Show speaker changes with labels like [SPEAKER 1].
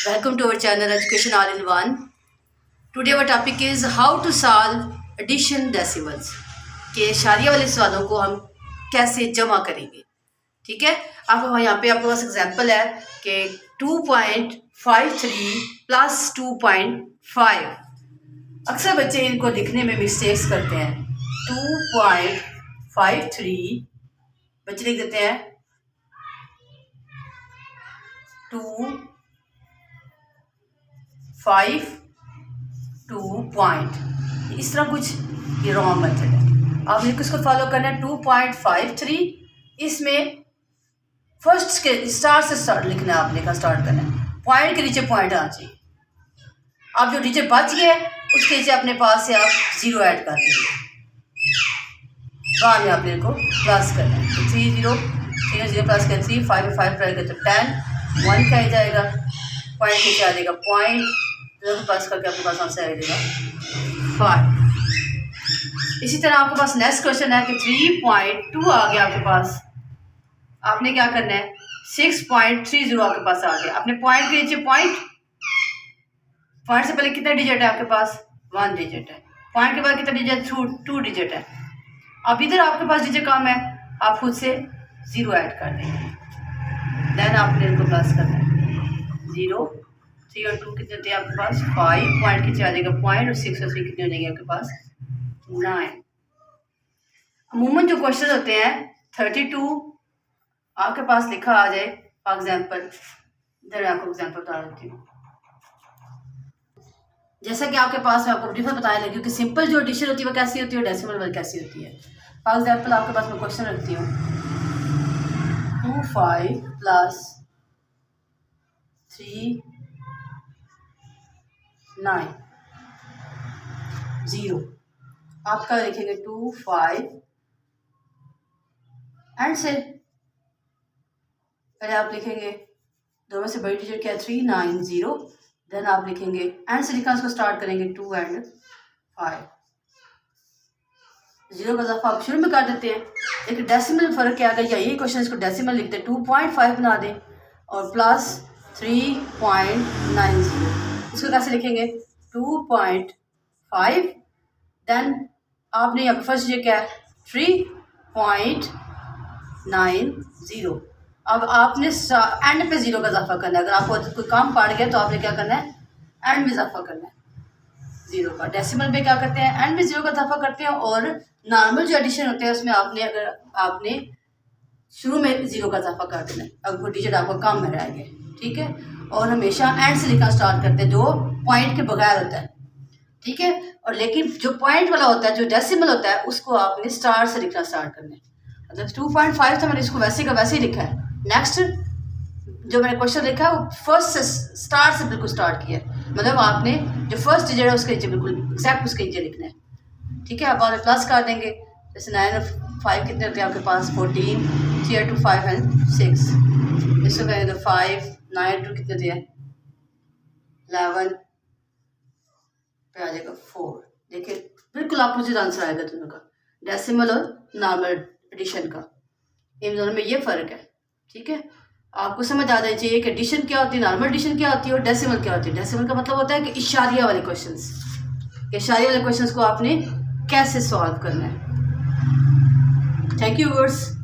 [SPEAKER 1] Welcome to our channel Education All in One. Today our topic is how to solve addition decimals. के इशारिया वाले सवालों को हम कैसे जमा करेंगे. ठीक है, आप यहाँ पे आपके पास एग्जाम्पल है कि 2.53 प्लस 2.5. अक्सर बच्चे इनको लिखने में मिस्टेक्स करते हैं. 2.53 बच्चे लिख देते हैं 2.52 पॉइंट. इस तरह कुछ ये रॉन्ग मेथड है. आपने किसको फॉलो करना है. 2.53 इसमें फर्स्ट के स्टार से स्टार्ट लिखना है. आपने का स्टार्ट करना है. पॉइंट के नीचे पॉइंट आना चाहिए. आप जो नीचे बच गए उसके नीचे अपने पास से आप 0 ऐड कर देंगे. बाद में आपने इनको प्लस करना है. तो 3 0 प्लस कर 3 5 5 ट्राई करते 10 1 का आ जाएगा. पॉइंट नीचे आ जाएगा पॉइंट प्लस करके आपके पास आंसर आ जाएगा 5. इसी तरह आपके पास नेक्स्ट क्वेश्चन है कि 3.2 आ गया आपके पास. आपने क्या करना है 6.30 आपके पास आ गया. आपने पॉइंट के नीचे पॉइंट से पहले कितना डिजिट है आपके पास 1 डिजिट है. पॉइंट के बाद कितना डिजिट 2 डिजिट है. अब इधर आपके पास डिजिट कम है आप खुद से 0 ऐड कर देंगे. देन आपने इनको प्लस करना है 0 3 और 2 कितने होते हैं आपके पास 5. पॉइंट कितने आ जाएगा पॉइंट और 6 और 3 कितने हो जाएंगे आपके पास 9. अमूमन जो क्वेश्चन होते हैं 32 आपके पास लिखा आ जाए. फॉर एग्जाम्पल इधर आपको एग्जाम्पल बता देती हूँ. जैसा कि आपके पास मैं आपको डिफरेंस बताने लगी कि सिंपल जो एडिशन होती है वो कैसी होती है और डेसिमल वाली कैसी होती है. फॉर एग्जाम्पल आपके पास मैं क्वेश्चन रखती हूँ 25 प्लस 3 9 0. आपका लिखेंगे 2 5 एंड से पहले आप लिखेंगे दो में से बड़ी डिजिट क्या है 3 9 0. देन आप लिखेंगे एंड से लिखा उसको स्टार्ट करेंगे 2 एंड 5. 0 का इजाफा आप शुरू में कर देते हैं. लेकिन डेसिमल फर्क क्या आ गया. यही क्वेश्चन इसको डेसिमल लिखते हैं 2.5 बना दें और प्लस 3.90. इसको कैसे लिखेंगे 2.5 देन आपने यहाँ फर्स्ट ये क्या है 3.90. अब आपने एंड पे 0 का इजाफा करना है. अगर आपको कोई काम पड़ गया तो आपने क्या करना है एंड में इजाफा करना है 0 का. डेसिमल पे क्या करते हैं एंड में 0 का इजाफा करते हैं. और नॉर्मल जो एडिशन होते हैं उसमें आपने शुरू में 0 का इजाफा कर देना है अगर कोई डिजिट आपका कम में रह गया. ठीक है, और हमेशा एंड से लिखना स्टार्ट करते हैं जो पॉइंट के बगैर होता है. ठीक है, और लेकिन जो पॉइंट वाला होता है जो डेसिमल होता है उसको आपने स्टार से लिखना स्टार्ट करना है. मतलब 2.5 था मैंने इसको वैसे का वैसे ही लिखा है. नेक्स्ट जो मैंने क्वेश्चन लिखा है वो फर्स्ट से स्टार से बिल्कुल स्टार्ट किया है. मतलब आपने जो फर्स्ट डिजिट है उसके नीचे बिल्कुल एग्जैक्ट उसके नीचे लिखना है. ठीक है, आप बाद में प्लस कर देंगे. जैसे 9 और 5 कितने होते हैं आपके पास 14 3 2 5 एंड 6. इसको कहेंगे तो 5 9 2 कितने होते हैं 11 पे आ जाएगा 4. देखिए बिल्कुल अपोजिट आंसर आएगा दोनों का, डेसिमल और नॉर्मल एडिशन का. इन दोनों में ये फ़र्क है. ठीक है, आपको समझ आ जाना चाहिए कि एडिशन क्या होती है, नॉर्मल एडिशन क्या होती है और डेसिमल क्या होती है. डेसिमल का मतलब होता है कि इशारिया वाले क्वेश्चंस. इशारिया वाले क्वेश्चंस को आपने कैसे सॉल्व करना है. Thank you viewers.